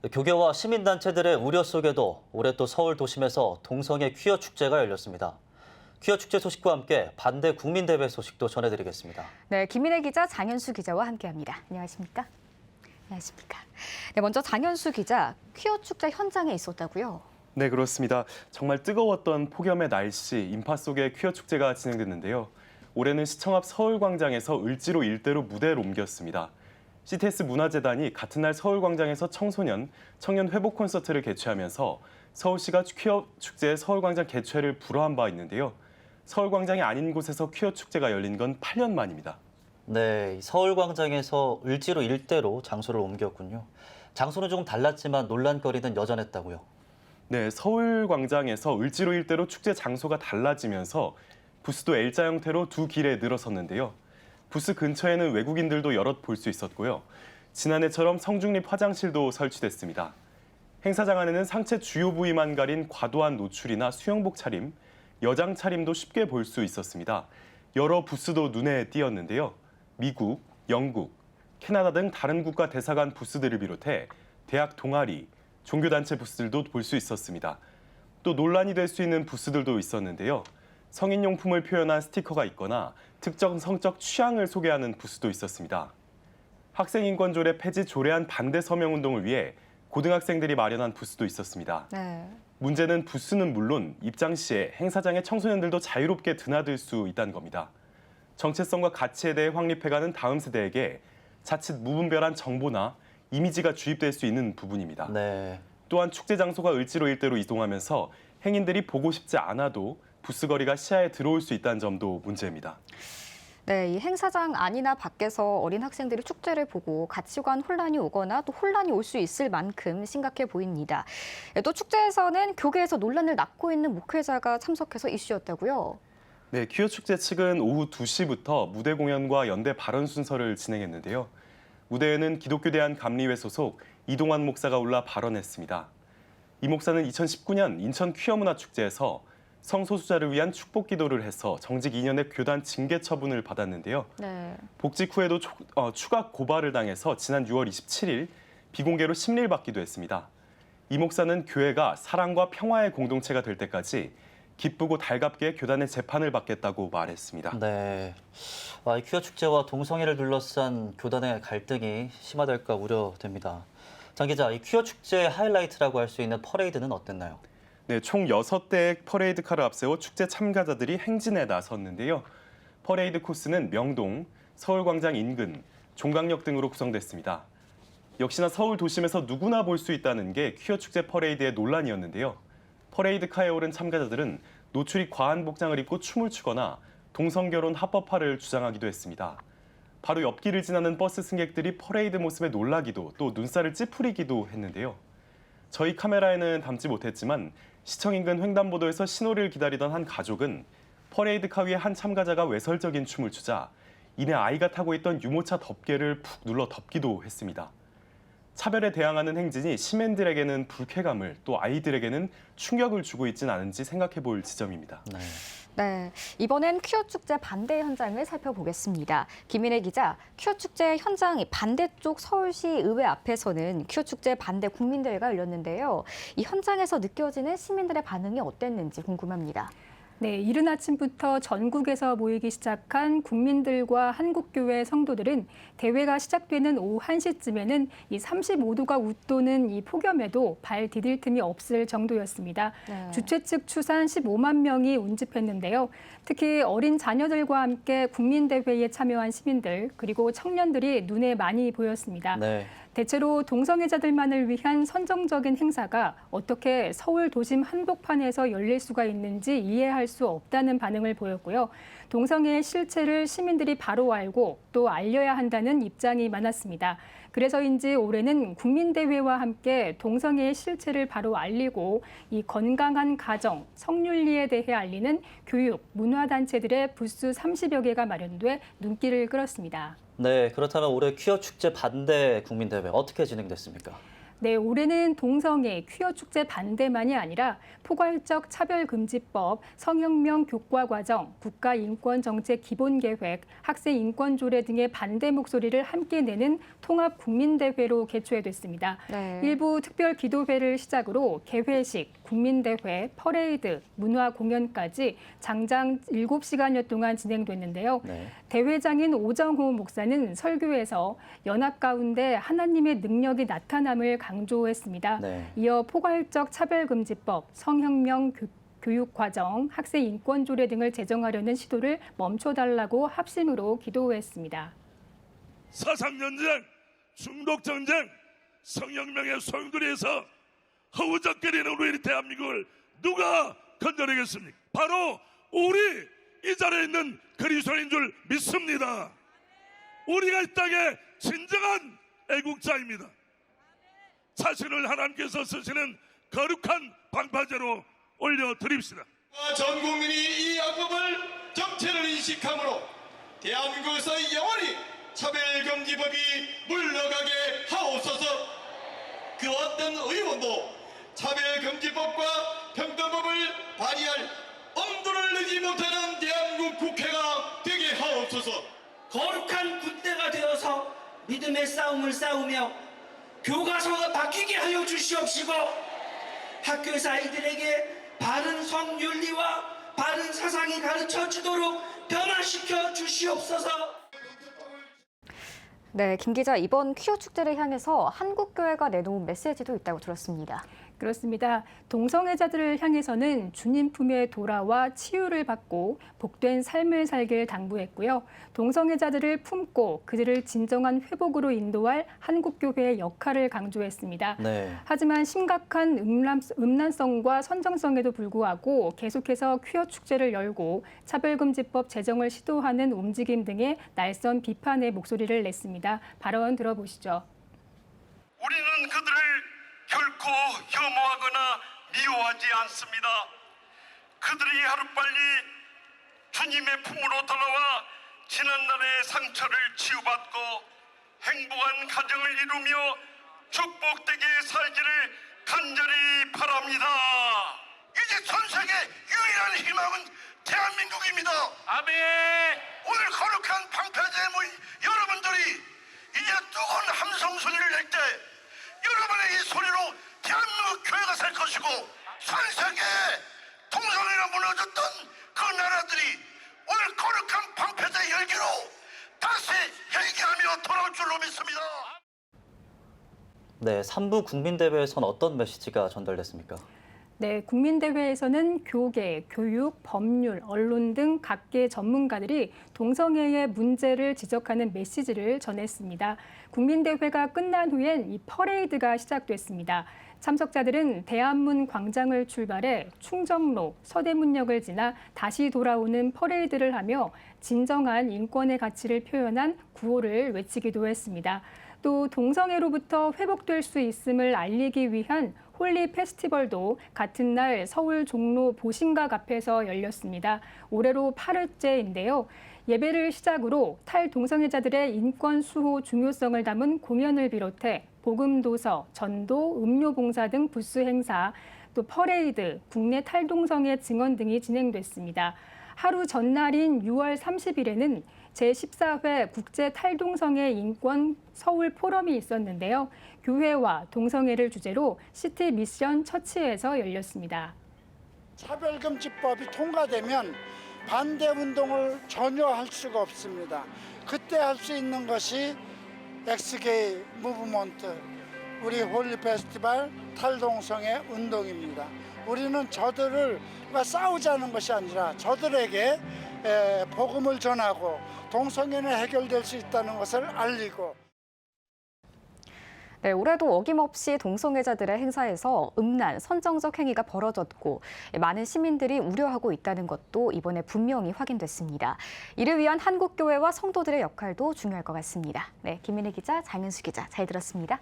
교계와 시민단체들의 우려 속에도 올해 또 서울 도심에서 동성애 퀴어 축제가 열렸습니다. 퀴어 축제 소식과 함께 반대 국민대회 소식도 전해드리겠습니다. 네, 김민혜 기자, 장현수 기자와 함께합니다. 안녕하십니까? 안녕하십니까? 네, 먼저 장현수 기자, 퀴어 축제 현장에 있었다고요? 네, 그렇습니다. 정말 뜨거웠던 폭염의 날씨, 인파 속에 퀴어 축제가 진행됐는데요. 올해는 시청 앞 서울광장에서 을지로 일대로 무대를 옮겼습니다. CTS 문화재단이 같은 날 서울광장에서 청소년, 청년 회복 콘서트를 개최하면서 서울시가 퀴어 축제 서울광장 개최를 불허한 바 있는데요. 서울광장이 아닌 곳에서 퀴어 축제가 열린 건 8년 만입니다. 네, 서울광장에서 을지로 일대로 장소를 옮겼군요. 장소는 조금 달랐지만 논란거리는 여전했다고요. 네, 서울광장에서 을지로 일대로 축제 장소가 달라지면서 부스도 L자 형태로 두 길에 늘어섰는데요. 부스 근처에는 외국인들도 여럿 볼 수 있었고요. 지난해처럼 성중립 화장실도 설치됐습니다. 행사장 안에는 상체 주요 부위만 가린 과도한 노출이나 수영복 차림, 여장 차림도 쉽게 볼 수 있었습니다. 여러 부스도 눈에 띄었는데요. 미국, 영국, 캐나다 등 다른 국가 대사관 부스들을 비롯해 대학 동아리, 종교단체 부스들도 볼 수 있었습니다. 또 논란이 될 수 있는 부스들도 있었는데요. 성인용품을 표현한 스티커가 있거나 특정 성적 취향을 소개하는 부스도 있었습니다. 학생인권조례 폐지 조례안 반대 서명운동을 위해 고등학생들이 마련한 부스도 있었습니다. 네. 문제는 부스는 물론 입장 시에 행사장에 청소년들도 자유롭게 드나들 수 있다는 겁니다. 정체성과 가치에 대해 확립해가는 다음 세대에게 자칫 무분별한 정보나 이미지가 주입될 수 있는 부분입니다. 네. 또한 축제 장소가 을지로 일대로 이동하면서 행인들이 보고 싶지 않아도 부스 거리가 시야에 들어올 수 있다는 점도 문제입니다. 네, 이 행사장 안이나 밖에서 어린 학생들이 축제를 보고 가치관 혼란이 오거나 또 혼란이 올 수 있을 만큼 심각해 보입니다. 또 축제에서는 교계에서 논란을 낳고 있는 목회자가 참석해서 이슈였다고요? 네, 퀴어 축제 측은 오후 2시부터 무대 공연과 연대 발언 순서를 진행했는데요. 무대에는 기독교 대한 감리회 소속 이동환 목사가 올라 발언했습니다. 이 목사는 2019년 인천 퀴어 문화 축제에서 성소수자를 위한 축복 기도를 해서 정직 2년의 교단 징계 처분을 받았는데요. 네. 복직 후에도 추가 고발을 당해서 지난 6월 27일 비공개로 심리를 받기도 했습니다. 이 목사는 교회가 사랑과 평화의 공동체가 될 때까지 기쁘고 달갑게 교단의 재판을 받겠다고 말했습니다. 네. 이 퀴어 축제와 동성애를 둘러싼 교단의 갈등이 심화될까 우려됩니다. 장 기자, 이 퀴어 축제 하이라이트라고 할 수 있는 퍼레이드는 어땠나요? 네, 총 6대의 퍼레이드카를 앞세워 축제 참가자들이 행진에 나섰는데요. 퍼레이드 코스는 명동, 서울광장 인근, 종강역 등으로 구성됐습니다. 역시나 서울 도심에서 누구나 볼 수 있다는 게 퀴어 축제 퍼레이드의 논란이었는데요. 퍼레이드카에 오른 참가자들은 노출이 과한 복장을 입고 춤을 추거나 동성결혼 합법화를 주장하기도 했습니다. 바로 옆길을 지나는 버스 승객들이 퍼레이드 모습에 놀라기도 또 눈살을 찌푸리기도 했는데요. 저희 카메라에는 담지 못했지만 시청 인근 횡단보도에서 신호를 기다리던 한 가족은 퍼레이드카 위에 한 참가자가 외설적인 춤을 추자 이내 아이가 타고 있던 유모차 덮개를 푹 눌러 덮기도 했습니다. 차별에 대항하는 행진이 시민들에게는 불쾌감을 또 아이들에게는 충격을 주고 있진 않은지 생각해 볼 지점입니다. 네. 네, 이번엔 퀴어 축제 반대 현장을 살펴보겠습니다. 김민혜 기자, 퀴어 축제 현장 반대쪽 서울시 의회 앞에서는 퀴어 축제 반대 국민대회가 열렸는데요. 이 현장에서 느껴지는 시민들의 반응이 어땠는지 궁금합니다. 네, 이른 아침부터 전국에서 모이기 시작한 국민들과 한국교회 성도들은 대회가 시작되는 오후 1시쯤에는 이 35도가 웃도는 이 폭염에도 발 디딜 틈이 없을 정도였습니다. 네. 주최 측 추산 15만 명이 운집했는데요. 특히 어린 자녀들과 함께 국민대회에 참여한 시민들 그리고 청년들이 눈에 많이 보였습니다. 네. 대체로 동성애자들만을 위한 선정적인 행사가 어떻게 서울 도심 한복판에서 열릴 수가 있는지 이해할 수 없다는 반응을 보였고요. 동성애의 실체를 시민들이 바로 알고 또 알려야 한다는 입장이 많았습니다. 그래서인지 올해는 국민대회와 함께 동성애의 실체를 바로 알리고 이 건강한 가정, 성윤리에 대해 알리는 교육, 문화단체들의 부스 30여 개가 마련돼 눈길을 끌었습니다. 네, 그렇다면 올해 퀴어 축제 반대 국민대회 어떻게 진행됐습니까? 네, 올해는 동성애, 퀴어 축제 반대만이 아니라 포괄적 차별금지법, 성혁명 교과과정, 국가인권정책 기본계획, 학생인권조례 등의 반대 목소리를 함께 내는 통합국민대회로 개최됐습니다. 네. 일부 특별 기도회를 시작으로 개회식, 국민대회, 퍼레이드, 문화공연까지 장장 7시간여 동안 진행됐는데요. 네. 대회장인 오정호 목사는 설교에서 연합 가운데 하나님의 능력이 나타남을 강조했습니다. 네. 이어 포괄적 차별금지법, 성혁명 교육과정, 학생인권조례 등을 제정하려는 시도를 멈춰달라고 합심으로 기도했습니다. 사상전쟁, 중독전쟁, 성혁명의 소용돌이에서 허우적거리는 우리 대한민국을 누가 건져내겠습니까? 바로 우리 이 자리에 있는 그리스도인 줄 믿습니다. 우리가 이 땅의 진정한 애국자입니다. 자신을 하나님께서 쓰시는 거룩한 방파제로 올려드립시다. 전 국민이 이 악법을 정체를 인식함으로 대한민국에서 영원히 차별금지법이 물러가게 하옵소서. 그 어떤 의원도 차별금지법과 평등법을 발의할 엄두를 내지 못하는 대한민국 국회가 되게 하옵소서. 거룩한 군대가 되어서 믿음의 싸움을 싸우며 교과서가 바뀌게 하여 주시옵시고 학교에서 아이들에게 바른 성윤리와 바른 사상이 가르쳐 주도록 변화시켜 주시옵소서. 네, 김 기자, 이번 퀴어 축제를 향해서 한국교회가 내놓은 메시지도 있다고 들었습니다. 그렇습니다. 동성애자들을 향해서는 주님 품에 돌아와 치유를 받고 복된 삶을 살길 당부했고요. 동성애자들을 품고 그들을 진정한 회복으로 인도할 한국교회의 역할을 강조했습니다. 네. 하지만 심각한 음란성과 선정성에도 불구하고 계속해서 퀴어 축제를 열고 차별금지법 제정을 시도하는 움직임 등의 날선 비판의 목소리를 냈습니다. 발언 들어보시죠. 우리는 그들을 결코 혐오하거나 미워하지 않습니다. 그들이 하루빨리 주님의 품으로 돌아와 지난날의 상처를 치유받고 행복한 가정을 이루며 축복되게 살기를 간절히 바랍니다. 이제 전 세계 유일한 희망은 대한민국입니다. 아멘. 오늘 거룩한 방파제에 모인 여러분들이 이제 뜨거운 함성 소리를 낼 때 여러분의 이 소리로 대한민국 교회가 살 것이고 전 세계에 동성애가 무너졌던 그 나라들이 오늘 거룩한 방패제 열기로 다시 회개하며 돌아올 줄로 믿습니다. 네, 3부 국민대회에선 어떤 메시지가 전달됐습니까? 네, 국민대회에서는 교계, 교육, 법률, 언론 등 각계 전문가들이 동성애의 문제를 지적하는 메시지를 전했습니다. 국민대회가 끝난 후엔 이 퍼레이드가 시작됐습니다. 참석자들은 대한문 광장을 출발해 충정로, 서대문역을 지나 다시 돌아오는 퍼레이드를 하며 진정한 인권의 가치를 표현한 구호를 외치기도 했습니다. 또 동성애로부터 회복될 수 있음을 알리기 위한 홀리 페스티벌도 같은 날 서울 종로 보신각 앞에서 열렸습니다. 올해로 8회째인데요. 예배를 시작으로 탈동성애자들의 인권 수호 중요성을 담은 공연을 비롯해 복음도서, 전도, 음료봉사 등 부스 행사, 또 퍼레이드, 국내 탈동성애 증언 등이 진행됐습니다. 하루 전날인 6월 30일에는 제14회 국제 탈동성애 인권 서울 포럼이 있었는데요. 교회와 동성애를 주제로 시티 미션 처치에서 열렸습니다. 차별금지법이 통과되면 반대 운동을 전혀 할 수가 없습니다. 그때 할 수 있는 것이 엑스게이 무브먼트, 우리 홀리 페스티벌 탈동성애 운동입니다. 우리는 저들을 싸우자는 것이 아니라 저들에게 복음을 전하고 동성애는 해결될 수 있다는 것을 알리고. 네, 올해도 어김없이 동성애자들의 행사에서 음란, 선정적 행위가 벌어졌고 많은 시민들이 우려하고 있다는 것도 이번에 분명히 확인됐습니다. 이를 위한 한국교회와 성도들의 역할도 중요할 것 같습니다. 네, 김민희 기자, 장윤수 기자 잘 들었습니다.